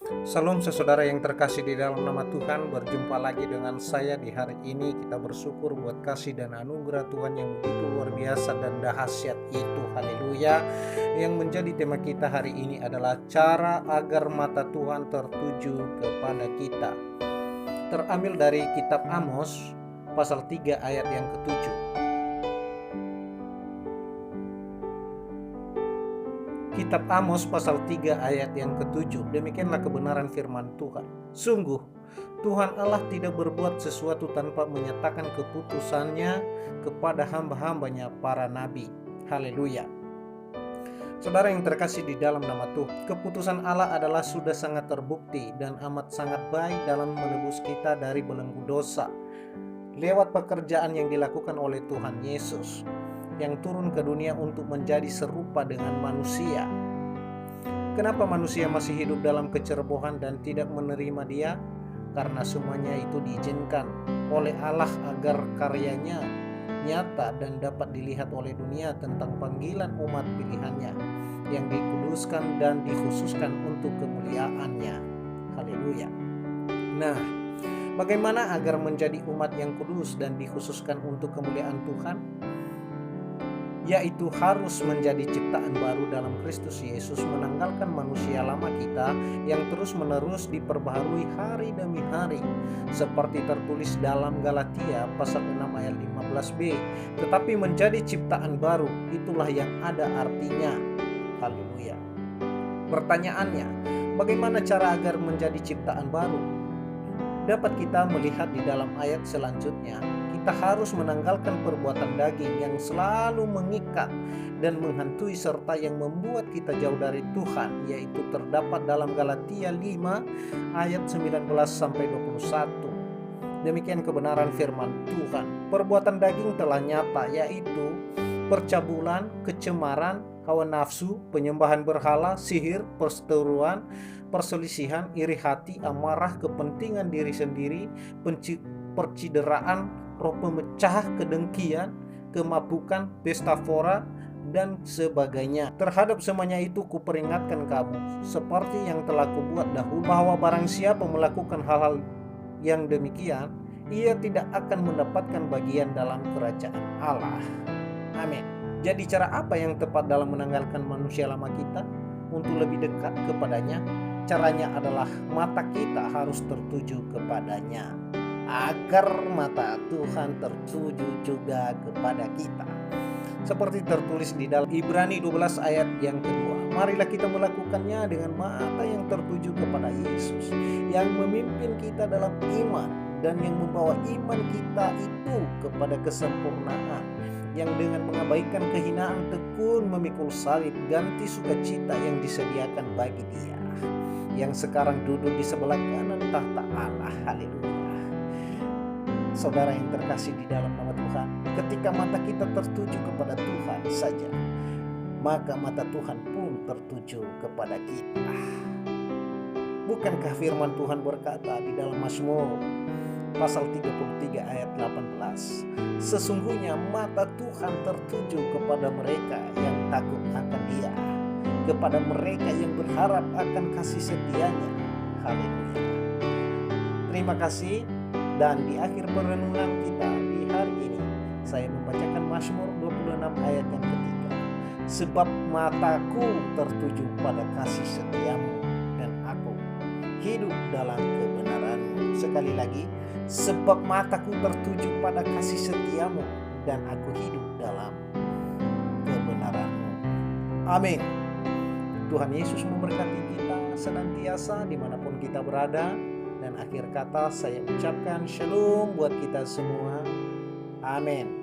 Salam saudara yang terkasih di dalam nama Tuhan. Berjumpa lagi dengan saya di hari ini. Kita bersyukur buat kasih dan anugerah Tuhan yang begitu luar biasa dan dahsyat itu. Haleluya. Yang menjadi tema kita hari ini adalah cara agar mata Tuhan tertuju kepada kita. Terambil dari kitab Amos pasal 3 ayat yang ke-7. Kitab Amos pasal 3 ayat yang ke-7. Demikianlah kebenaran firman Tuhan. Sungguh, Tuhan Allah tidak berbuat sesuatu tanpa menyatakan keputusannya kepada hamba-hambanya para nabi. Haleluya. Saudara yang terkasih di dalam nama Tuhan, keputusan Allah adalah sudah sangat terbukti dan amat sangat baik dalam menebus kita dari belenggu dosa lewat pekerjaan yang dilakukan oleh Tuhan Yesus yang turun ke dunia untuk menjadi serupa dengan manusia. Kenapa manusia masih hidup dalam kecerobohan dan tidak menerima Dia? Karena semuanya itu diizinkan oleh Allah agar karyanya nyata dan dapat dilihat oleh dunia tentang panggilan umat pilihannya yang dikuduskan dan dikhususkan untuk kemuliaannya. Haleluya. Nah, bagaimana agar menjadi umat yang kudus dan dikhususkan untuk kemuliaan Tuhan? Yaitu harus menjadi ciptaan baru dalam Kristus Yesus, menanggalkan manusia lama kita yang terus-menerus diperbaharui hari demi hari, seperti tertulis dalam Galatia pasal 6 ayat 15b. Tetapi menjadi ciptaan baru, itulah yang ada artinya. Haleluya. Pertanyaannya, bagaimana cara agar menjadi ciptaan baru? Dapat kita melihat di dalam ayat selanjutnya. Kita harus menanggalkan perbuatan daging yang selalu mengikat dan menghantui serta yang membuat kita jauh dari Tuhan, yaitu terdapat dalam Galatia 5 ayat 19 sampai 21. Demikian kebenaran firman Tuhan. Perbuatan daging telah nyata, yaitu percabulan, kecemaran, hawa nafsu, penyembahan berhala, sihir, perseteruan, perselisihan, iri hati, amarah, kepentingan diri sendiri, percideraan, roh pemecah, kedengkian, kemabukan, pesta fora, dan sebagainya. Terhadap semuanya itu kuperingatkan kamu, seperti yang telah kubuat dahulu, bahwa barang siapa melakukan hal-hal yang demikian, ia tidak akan mendapatkan bagian dalam kerajaan Allah. Amin. Jadi cara apa yang tepat dalam menanggalkan manusia lama kita untuk lebih dekat kepadanya? Caranya adalah mata kita harus tertuju kepadanya, agar mata Tuhan tertuju juga kepada kita. Seperti tertulis di dalam Ibrani 12 ayat yang kedua. Marilah kita melakukannya dengan mata yang tertuju kepada Yesus, yang memimpin kita dalam iman dan yang membawa iman kita itu kepada kesempurnaan, yang dengan mengabaikan kehinaan tekun memikul salib, ganti sukacita yang disediakan bagi Dia, yang sekarang duduk di sebelah kanan tahta Allah. Haleluya. Saudara yang terkasih di dalam nama Tuhan, ketika mata kita tertuju kepada Tuhan saja, maka mata Tuhan pun tertuju kepada kita. Bukankah firman Tuhan berkata di dalam Mazmur pasal 33 ayat 18, sesungguhnya mata Tuhan tertuju kepada mereka yang takut akan Dia, kepada mereka yang berharap akan kasih setia-Nya. Haleluya. Terima kasih. Dan di akhir perenungan kita di hari ini, saya membacakan Mazmur 26 ayat yang ketiga. Sebab mataku tertuju pada kasih setiamu, dan aku hidup dalam kebenaran-Mu. Sekali lagi, sebab mataku tertuju pada kasih setiamu, dan aku hidup dalam kebenaran-Mu. Amin. Tuhan Yesus memberkati kita senantiasa dimanapun kita berada. Dan akhir kata saya ucapkan shalom buat kita semua. Amin.